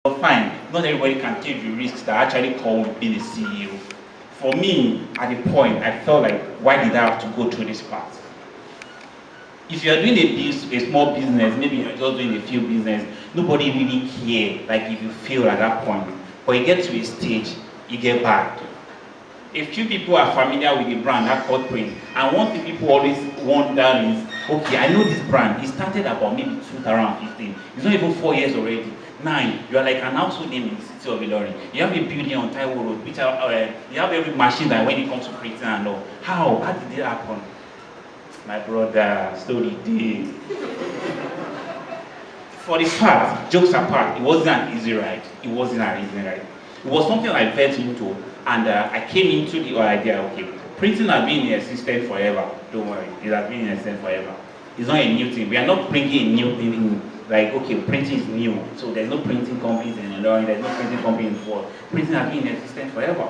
But fine, not everybody can take the risks that actually come with being a CEO. For me, at the point, I felt like, why did I have to go through this path? If you're doing a small business, maybe you're just doing a few business, nobody really care, like if you fail at that point. But you get to a stage, you get bad. A few people are familiar with the brand, Akot print, and one thing people always wonder is, okay, I know this brand, it started about maybe 2015, it's not even 4 years already. Now, you are like an household name in the city of Ilorin. You have a building on Taiwo Road, which you have every machine that when it comes to printing and all. How did it happen? My brother, story day. For the fact, jokes apart, it wasn't an easy ride. It wasn't an easy ride. It was something I felt into, and I came into the idea, okay, printing has been in existence forever. Don't worry, it has been in existence forever. It's not a new thing. We are not bringing a new thing in, like, okay, printing is new, so there's no printing companies in Ilorin, there's no printing company in Ford. Printing has been in existence forever.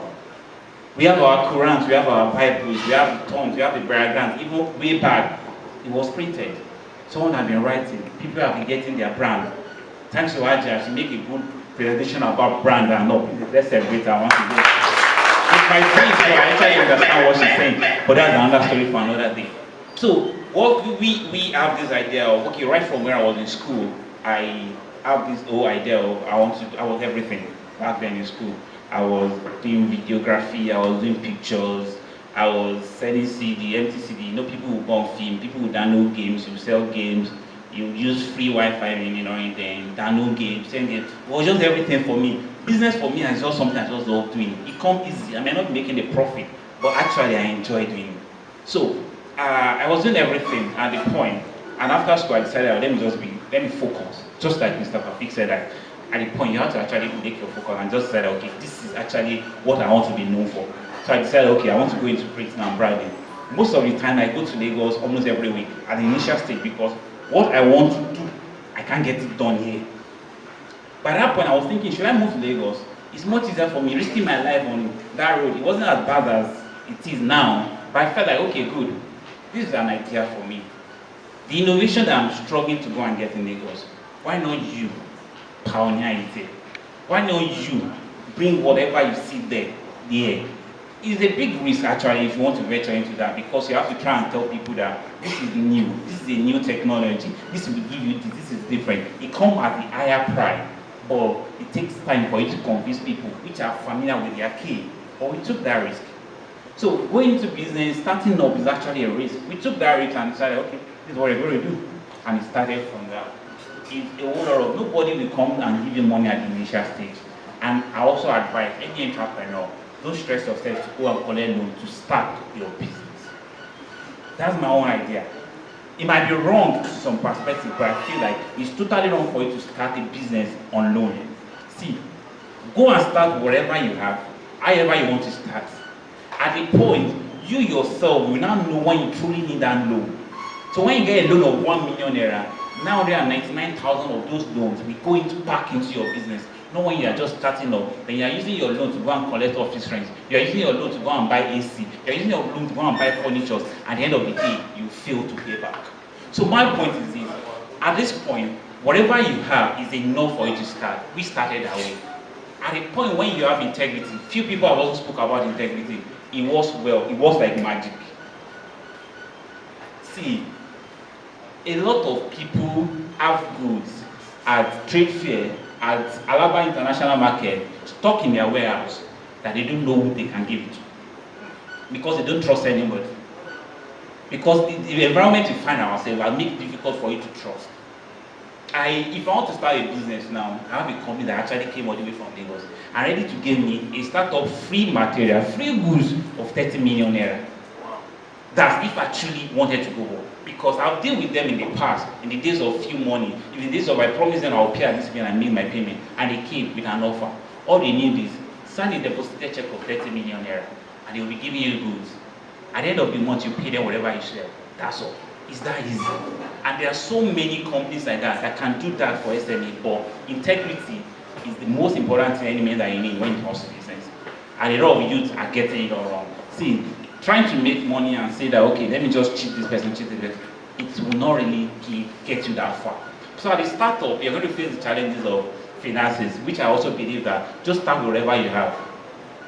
We have our Qurans, we have our Bibles, we have the tongues, we have the diagrams. Even way back, it was printed. Someone has been writing, people have been getting their brand. Thanks to Adeyeye, she make a good presentation about brand and all. Let's celebrate her once again. It's my dream, so I actually understand what she's saying, but that's another story for another day. So, what we have this idea of, okay, right from where I was in school, I have this whole idea of I was everything back then in school. I was doing videography, I was doing pictures, I was selling CD, empty CD. You know, people who go on film, people who download games, you sell games, you use free Wi-Fi and then download games, send games. It was just everything for me. Business for me is just something I just love doing. It comes easy. I may not be making a profit, but actually I enjoy doing it. So I was doing everything at the point, and after school I decided, let me focus. Just like Mr. Fafik said, that at the point you have to actually make your focus and just say, okay, this is actually what I want to be known for. So I decided, okay, I want to go into printing and branding. Most of the time I go to Lagos almost every week at the initial stage, because what I want to do, I can't get it done here. By that point I was thinking, should I move to Lagos? It's much easier for me risking my life on that road. It wasn't as bad as it is now, but I felt like, okay, good, this is an idea for me. The innovation that I'm struggling to go and get in Lagos, why not you pioneer it? Why not you bring whatever you see there? It's a big risk actually if you want to venture into that, because you have to try and tell people that this is new, this is a new technology, this will give you this is different. It comes at the higher price, but it takes time for you to convince people which are familiar with their key. But we took that risk. So going into business, starting up is actually a risk. We took that risk and decided, okay, this is what we're going to do. And it started from there. It's a whole lot of, nobody will come and give you money at the initial stage. And I also advise any entrepreneur, don't stress yourself to go and collect loan to start your business. That's my own idea. It might be wrong to some perspective, but I feel like it's totally wrong for you to start a business on loan. See, go and start whatever you have, however you want to start. At the point, you yourself will now know when you truly need that loan. So when you get a loan of 1 million naira, 999,000 of those loans will go back into your business. Not when you are just starting up, then you are using your loan to go and collect office rents. You are using your loan to go and buy AC. You are using your loan to go and buy furniture. At the end of the day, you fail to pay back. So my point is this: at this point, whatever you have is enough for you to start. We started that way. At a point when you have integrity, few people have also spoke about integrity. It works well. It works like magic. See, a lot of people have goods at trade fair, at Alaba International Market, stuck in their warehouse that they don't know who they can give it to, because they don't trust anybody. Because the environment you find ourselves will make it difficult for you to trust. If I want to start a business now, I have a company that actually came all the way from Lagos and ready to give me a startup free material, free goods of 30 million naira. That's if I truly wanted to go work. Because I've dealt with them in the past, in the days of few money, in the days of I promised them I'll pay at this point and I made my payment, and they came with an offer. All they need is sign a deposited check of 30 million naira, and they will be giving you goods. At the end of the month, you pay them whatever you sell. That's all. It's that easy. And there are so many companies like that can do that for SME, but integrity is the most important element that you need when it comes to business. And a lot of youth are getting it all wrong. See, trying to make money and say that, okay, let me just cheat this person, it will not really get you that far. So at the startup, you're going to face the challenges of finances, which I also believe that just start with whatever you have.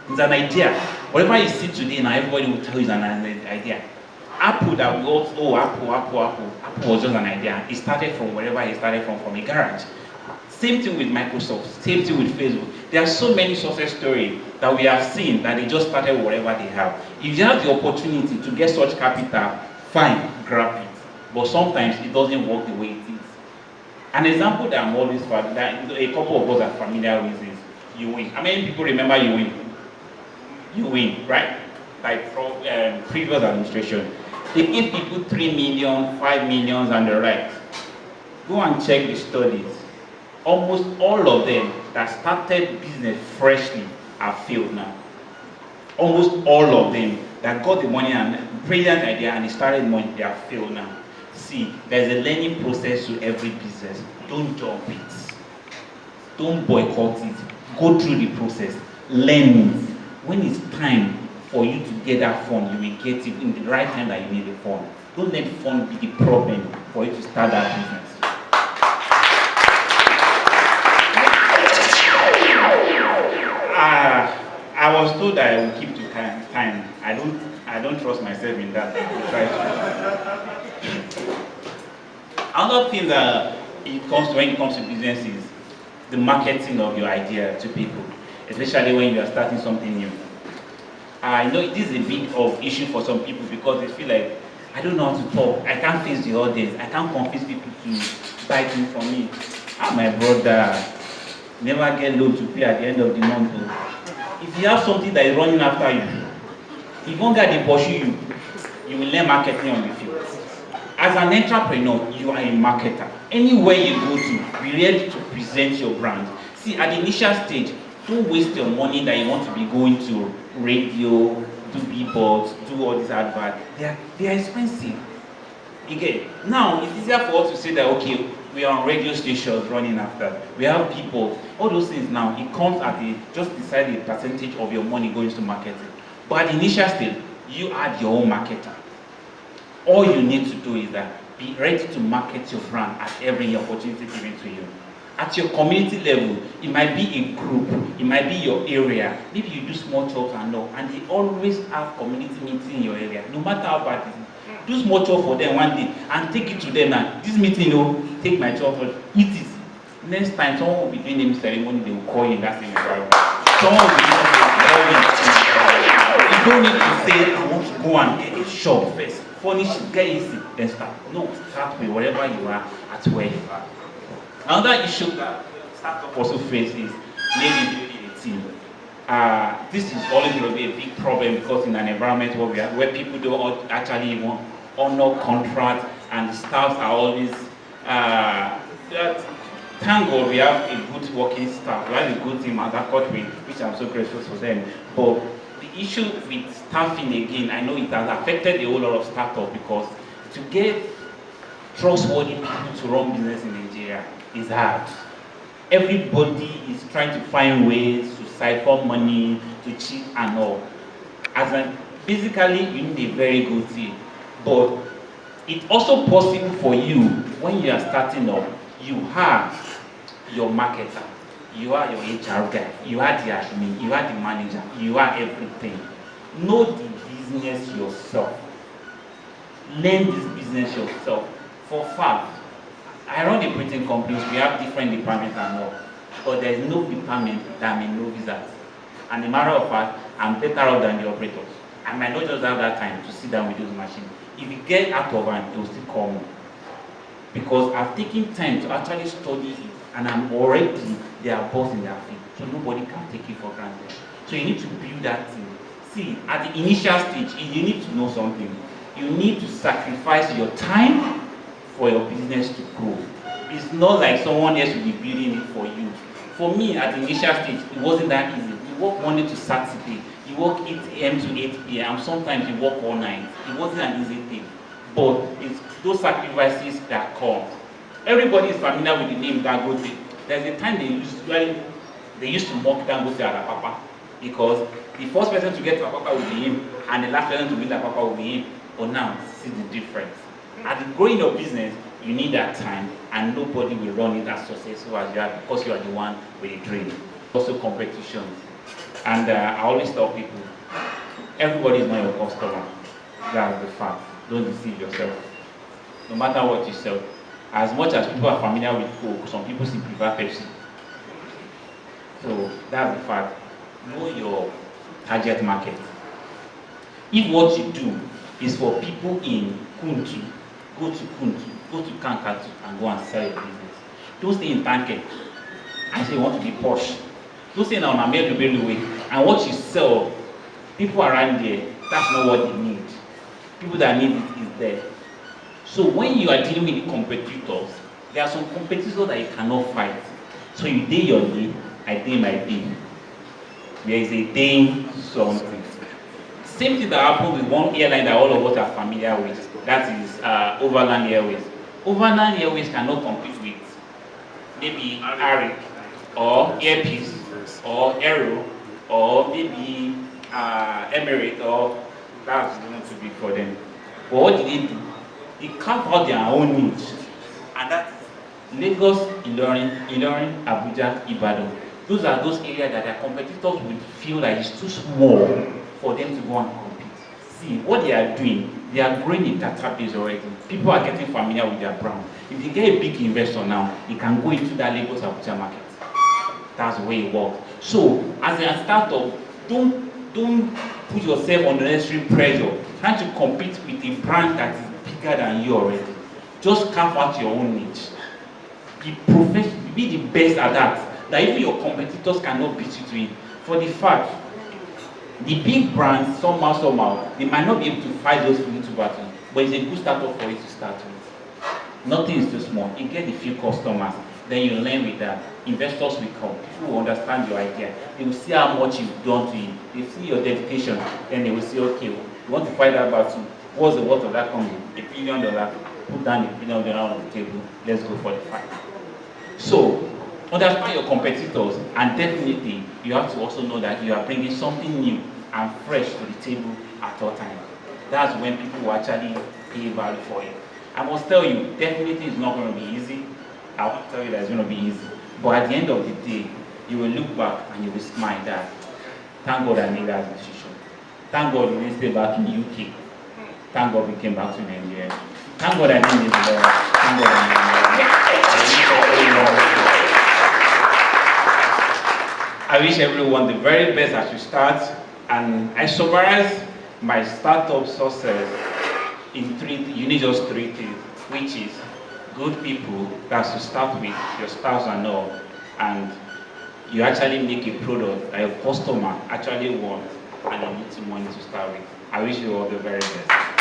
It's an idea. Whatever you see today, now everybody will tell you it's an idea. Apple that we all, oh, Apple was just an idea. It started from wherever it started from a garage. Same thing with Microsoft, same thing with Facebook. There are so many success stories that we have seen that they just started with whatever they have. If you have the opportunity to get such capital, fine, grab it. But sometimes it doesn't work the way it is. An example that I'm always that a couple of us are familiar with is you win. How many people remember you win? You win, right? Like from previous administration. They give people 3 million, 5 million and the right. Go and check the studies. Almost all of them that started business freshly have failed now. Almost all of them that got the money and brilliant idea and they started money, they have failed now. See, there's a learning process to every business. Don't jump it. Don't boycott it. Go through the process. Learn it. When it's time for you to get that fund, you will get it in the right time that you need the fund. Don't let fund be the problem for you to start that business. I was told that I will keep to time. I don't trust myself in that. Another thing that when it comes to business is the marketing of your idea to people, especially when you are starting something new. I know this is a big issue for some people because they feel like, I don't know how to talk, I can't face the audience, I can't convince people to buy things from me. My brother, never get loan to pay at the end of the month. If you have something that is running after you, if one guy they pursue you, you will learn marketing on the field. As an entrepreneur, you are a marketer. Anywhere you go to, be ready to present your brand. See, at the initial stage, don't waste your money that you want to be going to radio, do billboards, do all these adverts. They are expensive. Again, now it's easier for us to say that, okay, we are on radio stations running after. We have people, all those things now, it comes at just decide a percentage of your money going to marketing. But at the initial stage, you add your own marketer. All you need to do is that be ready to market your brand at every opportunity given to you. At your community level, it might be a group, it might be your area. Maybe you do small jobs and all, and they always have community meetings in your area, no matter how bad it is. Do small job for them one day and take it to them now. This meeting, take my job for eat it. Next time someone will be doing name ceremony, they will call you in that same environment. Someone will be you don't need to say, I want to go and get a shop first. Furnish it, get easy, then start. No, start with wherever you are at where you are. Another issue that startup also faces is maybe building a team. This is always going to be a big problem because in an environment where people don't actually even honor contracts and the staffs are always thank God we have a good working staff, we have a good team at Akot, which I'm so grateful for them. But the issue with staffing again, I know it has affected a whole lot of startups because to get trustworthy people to run business in Nigeria is hard. Everybody is trying to find ways to siphon money, to cheat and all. Basically, you need a very good team. But it's also possible for you, when you are starting up, you have your marketer, you are your HR guy, you are the admin, you are the manager, you are everything. Know the business yourself. Learn this business yourself. For fact, I run the printing companies, we have different departments and all, but there is no department that may know visas. And a matter of fact, I'm better off than the operators. I might not just have that time to sit down with those machines. If you get out of hand, it will still call me. Because I've taken time to actually study it, and I'm already their boss in their field, so nobody can take it for granted. So you need to build that thing. See, at the initial stage, you need to know something. You need to sacrifice your time for your business to grow. It's not like someone else will be building it for you. For me, at the initial stage, it wasn't that easy. You work Monday to Saturday, you work 8 a.m. to 8 p.m., and sometimes you work all night. It wasn't an easy thing. But it's those sacrifices that come. Everybody is familiar with the name Dangote. There's a time they used to mock Dangote at Apapa because the first person to get to Apapa will be him, and the last person to build Apapa will be him. But now, see the difference. At the growing of business, you need that time, and nobody will run it as successful as you are because you are the one with the dream. Also competition. And I always tell people, everybody is not your customer. That's the fact. Don't deceive yourself. No matter what you sell. As much as people are familiar with Coke, some people simply prefer Pepsi. So that's the fact. Know your target market. If what you do is for people in Kuntu, go to Kuntu, go to Kankatu and go and sell your business. Don't stay in Tanke. I say you want to be posh. Don't stay on American way. And what you sell, people around there, that's not what they need. People that need it is there. So when you are dealing with the competitors, there are some competitors that you cannot fight. So you day your day, I day my day. There is a day something. Same thing that happened with one airline that all of us are familiar with. That is Overland Airways. Overland Airways cannot compete with maybe Arik or Airpeace or Aero or maybe Emirates, or that's going to be for them. But what did they do? They carved out their own niche, and that is Lagos, Ilorin, Abuja, Ibadan. Those are those areas that their competitors will feel like it's too small for them to go and compete. See, what they are doing, they are growing a database already. People are getting familiar with their brand. If they get a big investor now, they can go into that Lagos, Abuja market. That's the way it works. So, as a startup, don't put yourself under unnecessary pressure trying to compete with a brand that is bigger than you already. Just carve out your own niche. Be professional, be the best at that. That even your competitors cannot beat you to it. For the fact, the big brands somehow they might not be able to fight those little battles, but it's a good startup for you to start with. Nothing is too small. You get a few customers, then you learn with that. Investors will come. People will understand your idea. They will see how much you've done to it. They see your dedication. Then they will say, okay, you want to fight that battle. What's the worth of that company? $1 billion. Put down $1 billion on the table. Let's go for the fight. So, understand your competitors, and definitely you have to also know that you are bringing something new and fresh to the table at all times. That's when people will actually pay value for it. I must tell you, definitely it's not going to be easy. I won't tell you that it's going to be easy. But at the end of the day, you will look back and you will smile that, thank God I made that decision. Thank God we didn't stay back in the UK. Thank God we came back to Nigeria. Thank God I didn't live there. Thank God I wish everyone the very best as you start. And I summarize my startup success in you need just 3 things, which is good people, that's to start with, your spouse and all, and you actually make a product that your customer actually wants, and you need some money to start with. I wish you all the very best.